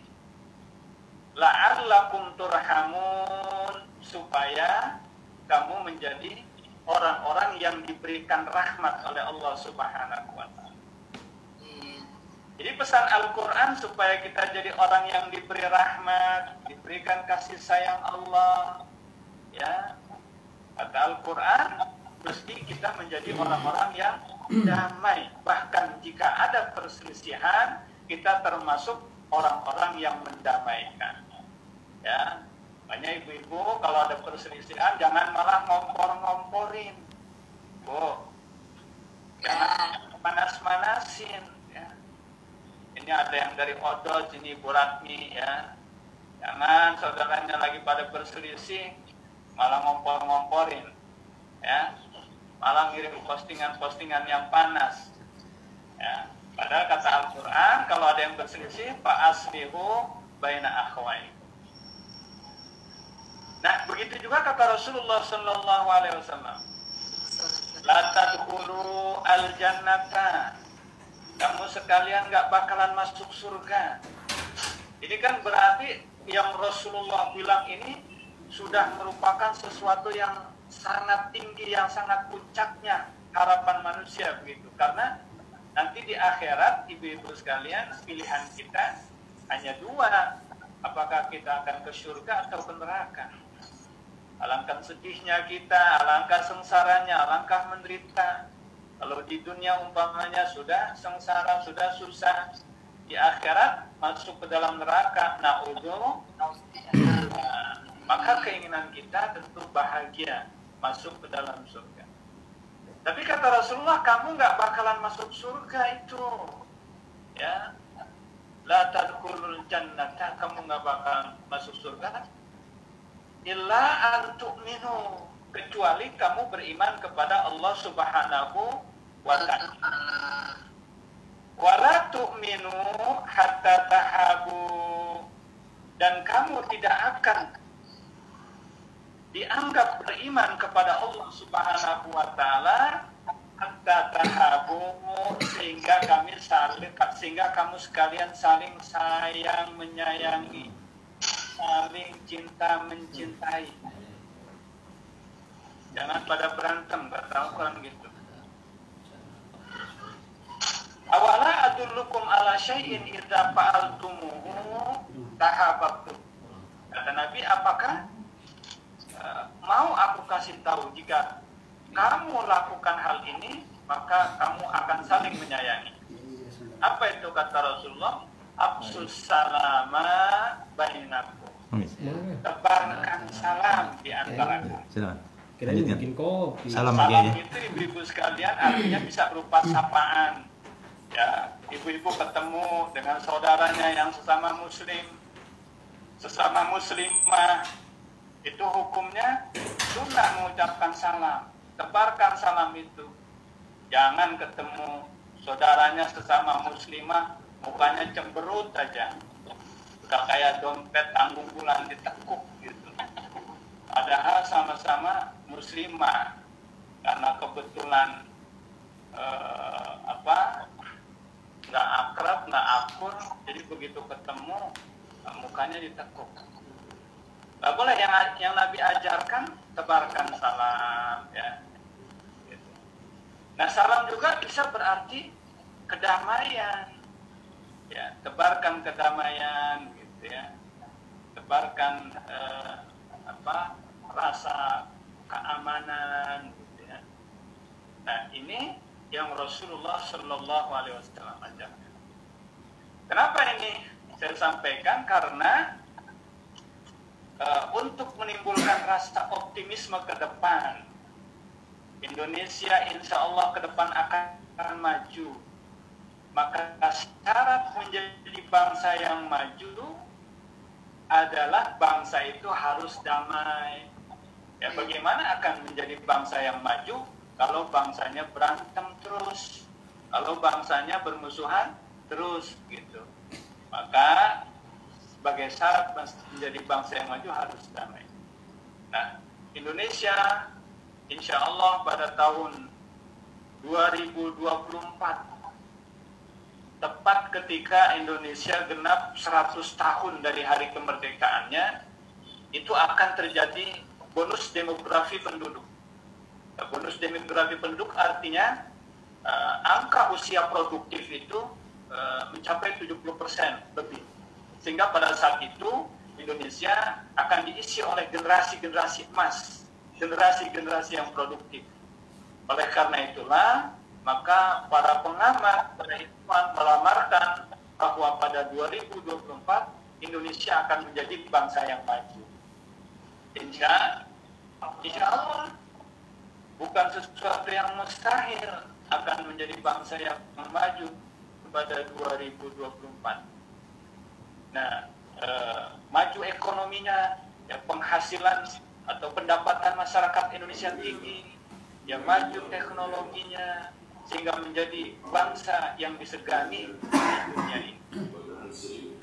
S3: la'allakum turhamun, supaya kamu menjadi orang-orang yang diberikan rahmat oleh Allah Subhanahu wa Ta'ala. Jadi pesan Al-Quran supaya kita jadi orang yang diberi rahmat, diberikan kasih sayang Allah. Ya, kata Al-Quran, mesti kita menjadi orang-orang yang damai. Bahkan jika ada perselisihan, kita termasuk orang-orang yang mendamaikan. Ya, banyak ibu-ibu kalau ada perselisihan jangan malah ngompor-ngomporin, Bu. Jangan panas-manasin. Ini ada yang dari Odol, sini Bu Ratmi ya. Jangan saudaranya lagi pada berselisih malah ngompor-ngomporin ya. Malah ngirim postingan-postingan yang panas. Ya. Padahal kata Al-Qur'an kalau ada yang berselisih fa aslihu baina akhwaikum. Nah, begitu juga kata Rasulullah sallallahu alaihi wasallam. La tadkhulu al-jannata. Kamu sekalian gak bakalan masuk surga. Ini kan berarti yang Rasulullah bilang ini sudah merupakan sesuatu yang sangat tinggi, yang sangat puncaknya harapan manusia begitu. Karena nanti di akhirat ibu-ibu sekalian pilihan kita hanya dua. Apakah kita akan ke surga atau ke neraka. Alangkah sedihnya kita, alangkah sengsaranya, alangkah menderita. Kalau di dunia umpamanya sudah sengsara, sudah susah, di akhirat masuk ke dalam neraka, na'udzu. Maka keinginan kita tentu bahagia masuk ke dalam surga. Tapi kata Rasulullah, kamu nggak bakalan masuk surga itu, ya. La tadkhulul jannata, kamu nggak bakalan masuk surga. Illa an tu'minu, kecuali kamu beriman kepada Allah Subhanahu wa ta'ala. Wala tu'minu hatta tahabu, dan kamu tidak akan dianggap beriman kepada Allah Subhanahu wa ta'ala hatta tahabu, sehingga kamu sekalian saling sayang menyayangi, saling cinta mencintai. Jangan pada berantem, kata Al-Quran gitu. Awala adullukum ala syai'in idza fa'altumuhu tahabbtum. Kata Nabi, apakah mau aku kasih tahu jika kamu lakukan hal ini, maka kamu akan saling menyayangi. Apa itu kata Rasulullah? Absus salama bainakum. Tebarkan salam di antara kamu.
S1: Silakan.
S2: Kira-kira bikin kopi.
S1: Salam
S3: Salam
S1: lagi
S3: itu ibu-ibu sekalian artinya bisa berupa sapaan. Ya, ibu-ibu ketemu dengan saudaranya yang sesama muslim. sesama muslimah itu hukumnya sunnah mengucapkan salam, tebarkan salam itu. Jangan ketemu saudaranya sesama muslimah mukanya cemberut aja, udah kayak dompet tanggung bulan ditekuk gitu. Padahal sama-sama muslimah, karena kebetulan nggak akrab, nggak akur, jadi begitu ketemu mukanya ditekuk. Nggak boleh, yang Nabi ajarkan tebarkan salam ya. Gitu. Nah, salam juga bisa berarti kedamaian ya, tebarkan kedamaian gitu ya, tebarkan rasa keamanan gitu ya. Nah, ini yang Rasulullah Shallallahu Alaihi Wasallam ajarkan. Kenapa ini saya sampaikan? Karena untuk menimbulkan rasa optimisme ke depan, Indonesia insya Allah ke depan akan maju. Maka syarat menjadi bangsa yang maju adalah bangsa itu harus damai. Ya, bagaimana akan menjadi bangsa yang maju kalau bangsanya berantem terus, kalau bangsanya bermusuhan terus gitu? Maka sebagai syarat menjadi bangsa yang maju harus damai. Nah, Indonesia insya Allah pada tahun 2024, tepat ketika Indonesia genap 100 tahun dari hari kemerdekaannya, itu akan terjadi bonus demografi penduduk. Bonus demografi penduduk artinya angka usia produktif itu mencapai 70% lebih. Sehingga pada saat itu Indonesia akan diisi oleh generasi-generasi emas, generasi-generasi yang produktif. Oleh karena itulah, maka para pengamat, para ilmuwan melamarkan bahwa pada 2024 Indonesia akan menjadi bangsa yang maju. Insya Allah, bukan sesuatu yang mustahil akan menjadi bangsa yang maju pada 2024. Nah, maju ekonominya, ya, penghasilan atau pendapatan masyarakat Indonesia tinggi, yang maju teknologinya, sehingga menjadi bangsa yang disegani di dunia ini.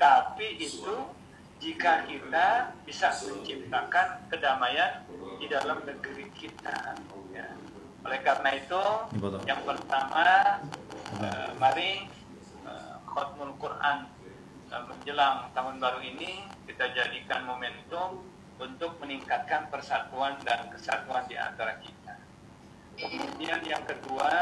S3: Tapi itu jika kita bisa menciptakan kedamaian di dalam negeri kita. Ya. Oleh karena itu, yang pertama, mari khatmul Quran menjelang tahun baru ini kita jadikan momentum untuk meningkatkan persatuan dan kesatuan di antara kita. Kemudian yang kedua,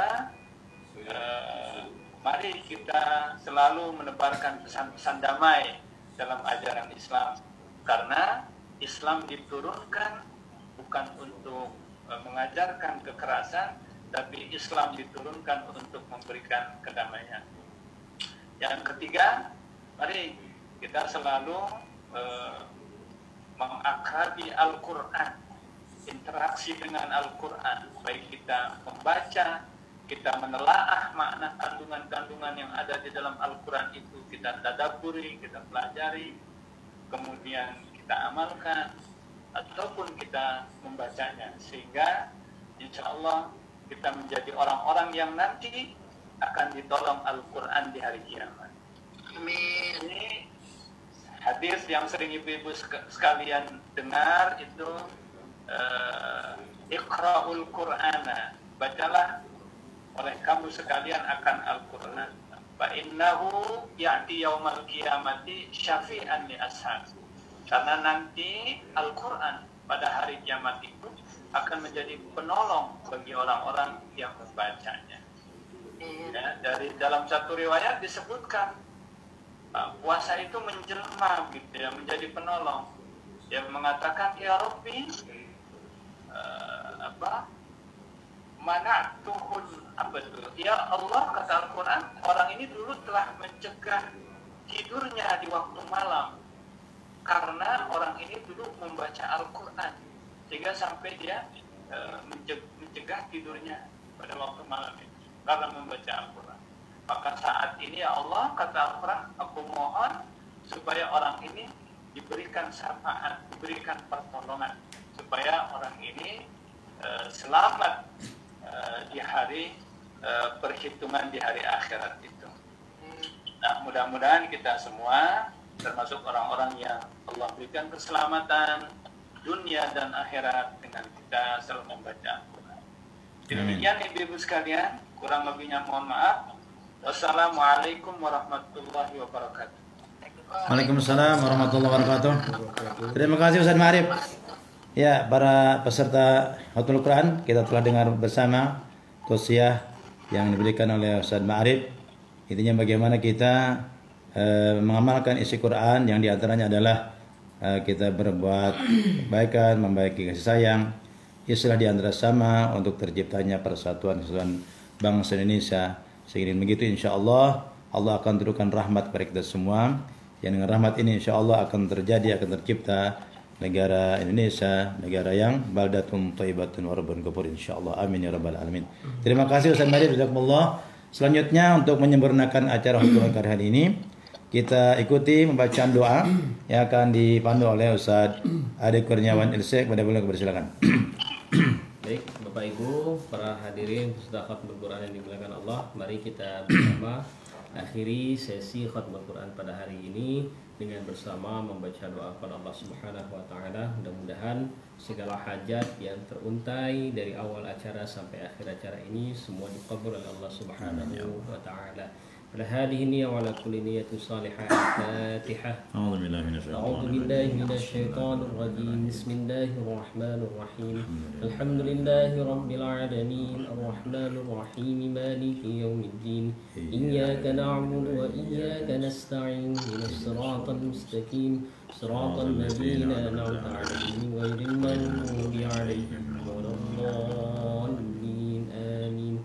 S3: mari kita selalu menebarkan pesan-pesan damai dalam ajaran Islam, karena Islam diturunkan bukan untuk mengajarkan kekerasan, tapi Islam diturunkan untuk memberikan kedamaian. Yang ketiga, mari kita selalu mengakrabi Al-Quran, interaksi dengan Al-Quran, baik kita membaca, kita menelaah makna kandungan-kandungan yang ada di dalam Al-Quran itu, kita tadabburi, kita pelajari, kemudian kita amalkan, ataupun kita membacanya, sehingga insya Allah kita menjadi orang-orang yang nanti akan ditolong Al-Quran di hari kiamat. Amin. Ini hadis yang sering ibu-ibu sekalian dengar itu, Iqra'ul Qur'ana, bacalah oleh kamu sekalian akan Al-Quran. Fa innahu ya'ti yaumal qiyamati syafi'an li ashab. Karena nanti Al-Quran pada hari kiamat itu akan menjadi penolong bagi orang-orang yang membacanya. Ya, dari dalam satu riwayat disebutkan puasa itu menjelma gitu ya, menjadi penolong. Yang mengatakan, ya Rabbi, mana'tuhun, ya Allah, kata Al-Quran, orang ini dulu telah mencegah tidurnya di waktu malam karena orang ini dulu membaca Al-Quran, sehingga sampai dia mencegah tidurnya pada waktu malam itu karena membaca Al-Quran. Maka saat ini ya Allah, kata Al-Quran, aku mohon supaya orang ini diberikan syafaat, diberikan pertolongan supaya orang ini selamat di hari perhitungan di hari akhirat itu. Nah, mudah-mudahan kita semua termasuk orang-orang yang Allah berikan keselamatan dunia dan akhirat dengan kita selalu membaca Al-Quran. Demikian ibu-ibu sekalian, kurang lebihnya mohon maaf. Wassalamualaikum warahmatullahi wabarakatuh.
S1: Waalaikumsalam warahmatullahi wabarakatuh. Terima kasih Ustaz Ma'arif. Ya, para peserta Khatmul Quran, kita telah dengar bersama tausiah yang diberikan oleh Ustaz Ma'arif. Intinya bagaimana kita mengamalkan isi Quran, yang diantaranya adalah kita berbuat kebaikan, membaiki kasih sayang. Istilah diantara sama untuk terciptanya persatuan kesatuan bangsa Indonesia. Sehingga begitu insya Allah akan turunkan rahmat kepada kita semua. Yang dengan rahmat ini insya Allah akan tercipta negara Indonesia, negara yang baldatun thayyibatun wa rabbun ghafur insyaallah. Amin ya rabbal alamin. Terima kasih Ustaz Ma'arif, jazakumullah. Selanjutnya untuk menyempurnakan acara Khatmul Quran hari ini, kita ikuti pembacaan doa yang akan dipandu oleh Ustaz Ade Kurniawan Ilsek. Pada bulan bersilakan.
S2: Baik, Bapak Ibu, para hadirin peserta Khatmul Quran yang dimuliakan Allah, mari kita bersama akhiri sesi Khatmul Quran pada hari ini dengan bersama membaca doa kepada Allah Subhanahu wa taala. Mudah-mudahan segala hajat yang teruntai dari awal acara sampai akhir acara ini semua dikabul oleh Allah Subhanahu wa taala. Pada hari ini wa ala kulli niyatin salihah. Al-Fatihah.
S1: A'udzu
S2: billahi minasyaitonir rajim. Bismillahirrahmanirrahim. Alhamdulillahi rabbil alamin. Arrahmanir rahim. Maliki yaumiddin. Iyyaka na'budu wa iyyaka nasta'in. Ihdinas siratal mustaqim. Siratal ladzina an'amta 'alaihim ghairil maghdubi 'alaihim waladdallin. Amin.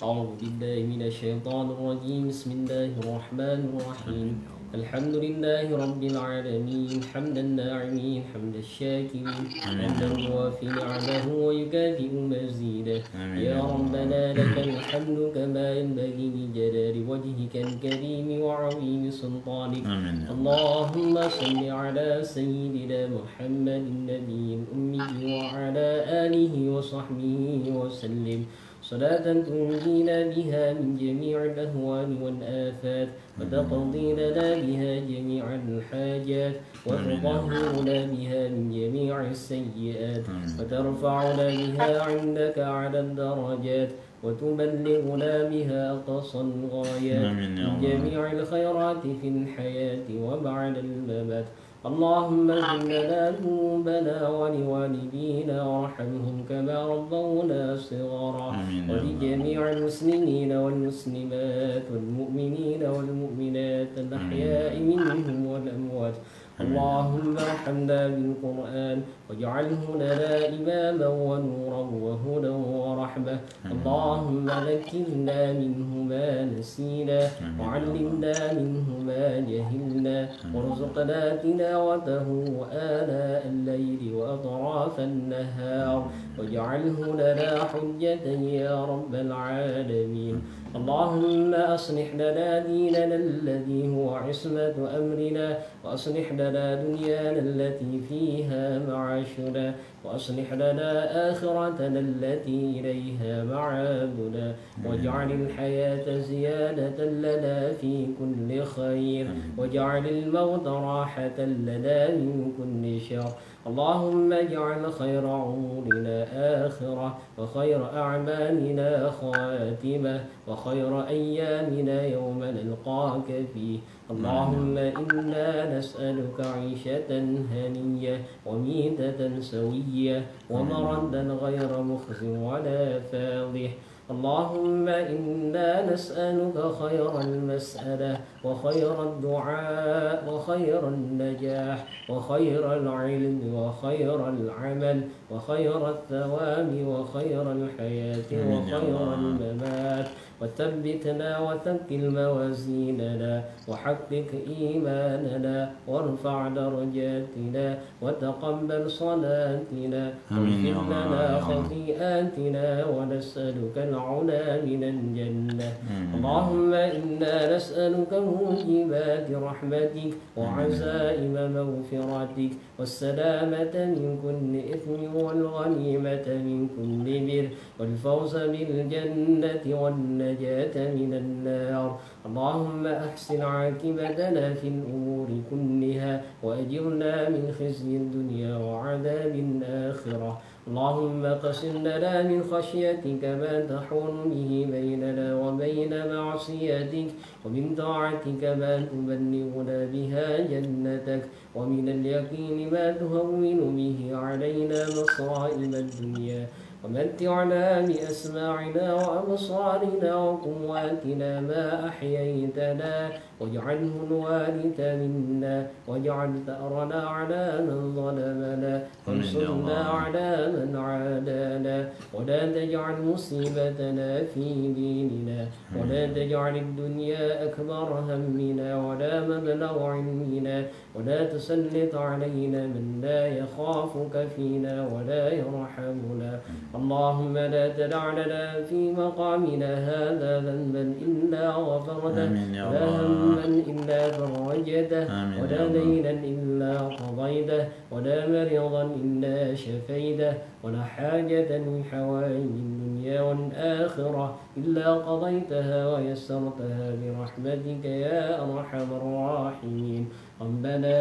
S2: أعوذ بالله من الشيطان الرجيم بسم الله الرحمن الرحيم الحمد لله رب العالمين حمد الناعمين حمد الشاكرين حمدا يوافي نعمه ويكافئ مزيده يا ربنا لك الحمد كما ينبغي لجلال وجهك الكريم وعظيم سلطانك اللهم صل على سيدنا محمد النبي الأمي وعلى آله وصحبه وسلم صلاة تنجينا بها من جميع الأهوال والآفات وتقضي لنا بها جميع الحاجات وتطهرنا بها من جميع السيئات وترفعنا بها عندك على الدرجات وتبلغنا بها أقصى الغايات من جميع الخيرات في الحياة وبعد الممات اللهم اغفر لنا ذنوبنا ولوالدينا وارحمهم كما ربونا صغارا ولجميع المسلمين والمسلمات والمؤمنين والمؤمنات الأحياء منهم والأموات اللهم ارحمنا بالقرآن واجعله لنا إماما ونورا وهدى ورحمة اللهم ذكرنا منه ما نسينا وعلمنا منه ما جهلنا وارزقنا تلاوته آناء الليل وأطراف النهار واجعله لنا حجة يا رب العالمين اللهم أصلح لنا ديننا الذي هو عصمة أمرنا وأصلح لنا دنيانا التي فيها معاشنا وأصلح لنا آخرتنا التي إليها معادنا واجعل الحياة زيادة لنا في كل خير واجعل الموت راحة لنا من كل شر اللهم اجعل خير عمرنا آخرة وخير أعمالنا خاتمة وخير أيامنا يوم نلقاك فيه اللهم إنا نسألك عيشة هنية وميتة سوية ومردا غير مخز ولا فاضح اللهم إنا نسألك خير المسألة وخير الدعاء وخير النجاح وخير العلم وخير العمل وخير الثواب وخير الحياة وخير الممات وثبتنا وثقل موازيننا وحقق إيماننا وارفع درجاتنا وتقبل صلاتنا واغفر لنا خطيئاتنا ونسألك العلا من الجنة. اللهم إنا نسألك موجبات رحمتك وعزائم مغفرتك والسلامة من كل إثم والغنيمة من كل بر والفوز بالجنة والنجاة من النار. اللهم أحسن عاقبتنا في الأمور كلها وأجرنا من خزي الدنيا وعذاب الآخرة. اللهم قسم لنا من خشيتك ما تحول به بيننا وبين معصيتك ومن طاعتك ما تبلغنا بها جنتك ومن اليقين ما تهون به علينا مصائب الدنيا ومتعنا بأسماعنا وأبصارنا وقواتنا ما أحييتنا واجعله الوارث منا واجعل ثأرنا على من ظلمنا وانصرنا على من عادانا ولا تجعل مصيبتنا في ديننا ولا تجعل الدنيا أكبر همنا ولا مبلغ علمنا ولا تسلط علينا من لا يخافك فينا ولا يرحمنا. اللهم لا تدع لنا في مقامنا هذا ذنبا إلا غفرته ولا هما إلا فرجته ولا دينا إلا قضيته ولا مريضا إلا شفيته ولا حاجة من حوائج الدنيا والآخرة إلا قضيتها ويسرتها برحمتك يا أرحم الراحمين. ربنا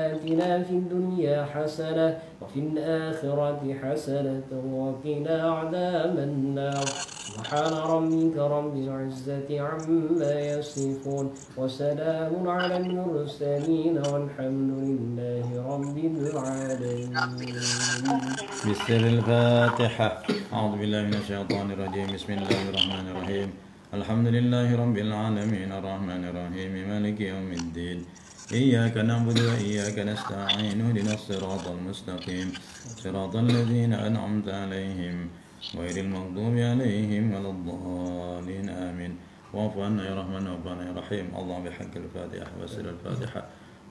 S2: آتنا في الدنيا حسنة وفي الآخرة حسنة وقنا عذاب النار. سبحان ربك رب العزة عما يصفون وسلام على المرسلين والحمد لله رب العالمين.
S1: بسر الفاتحة. أعوذ بالله من الشيطان الرجيم. بسم الله الرحمن الرحيم. الحمد لله رب العالمين الرحمن الرحيم مالك يوم الدين. إياك نعبد وإياك نستعين اهدنا الصراط المستقيم صراط الذين أنعمت عليهم غير المغضوب عليهم ولا الضالين آمين. واعف عنا يا رحمن واعف عنا يا رحيم. اللهم بحق الفاتحة وسر الفاتحة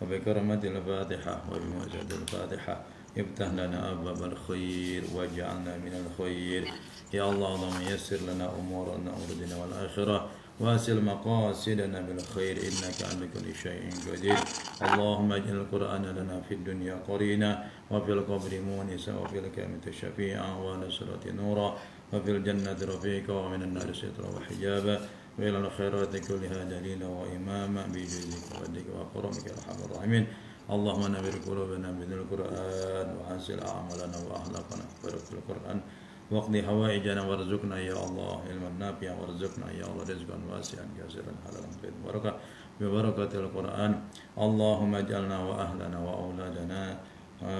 S1: وبكرمة الفاتحة وبموجة الفاتحة افتح لنا أبواب الخير واجعلنا من الخير يا الله. اللهم يسر لنا أمورنا أمورنا والآخرة واسل مقاصدنا بالخير إنك على كل شيء قدير. اللهم اجعل القرآن لنا في الدنيا قرينا وفي القبر مونسا وفي القيامة شفيعا ونصرة نورا وفي الجنة رفيقا ومن النار سترا وحجابا وإلى الخيرات كلها دليلا وإماما بجودك وفضلك وكرمك يا أرحم الراحمين. اللهم نبر قلوبنا بالقرآن وحسن أعمالنا وأخلاقنا بركة القرآن واقضي حوائجنا وارزقنا يا الله علما نافعا وارزقنا يا الله رزقا واسعا كثيرا حلالا طيبا بركة ببركة القرآن. اللهم اجعلنا وأهلنا وأولادنا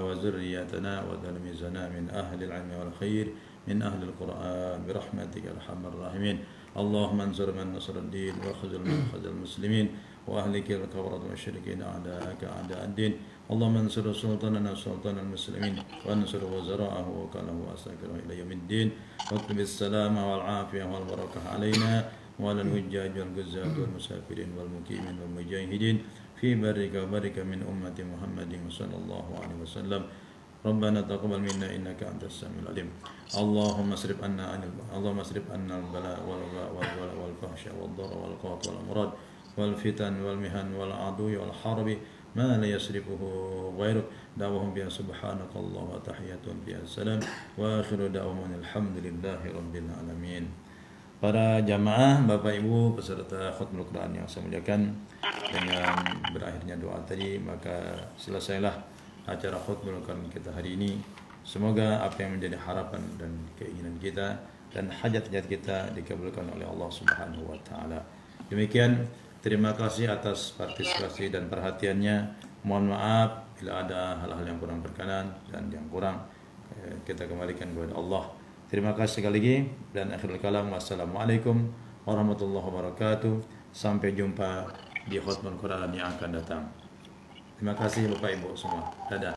S1: وذريتنا وتلاميذنا من أهل العلم والخير من أهل القرآن برحمتك يا أرحم الراحمين. اللهم انصر من نصر الدين واخذل من خذل المسلمين وأهلك الكفرة والمشركين أعداءك أعداء الدين. اللهم انصر سلطاننا سلطان المسلمين وانصر وزراءه وكاله وأساكره إلى يوم الدين واكتب السلام والعافية والبركة علينا وعلى الحجاج والجزاة والمسافرين والمقيمين والمجاهدين في برك وبرك من أمة محمد صلى الله عليه وسلم. ربنا تقبل منا إنك أنت السميع العليم. اللهم اصرف عنا البلاء والفحش والضر والقهر والأمراض والفتن والمهن والعدو والحرب ما لا يصرفه غيرك. دعوهم بها سبحانك الله وتحياتهم بها السلام وآخر دعوهم الحمد لله رب العالمين. Para jamaah, Bapak Ibu peserta khutbah Quran yang saya muliakan, dengan berakhirnya doa tadi maka selesailah acara khutbah Quran kita hari ini. Semoga apa yang menjadi harapan dan keinginan kita dan hajat-hajat kita dikabulkan oleh Allah Subhanahu wa taala. Demikian, terima kasih atas partisipasi dan perhatiannya. Mohon maaf bila ada hal-hal yang kurang berkenan dan yang kurang kita kembalikan kepada Allah. Terima kasih sekali lagi dan akhirul kalam wassalamualaikum warahmatullahi wabarakatuh. Sampai jumpa di khutbah Quran yang akan datang. Terima kasih Bapak Ibu semua. Dadah.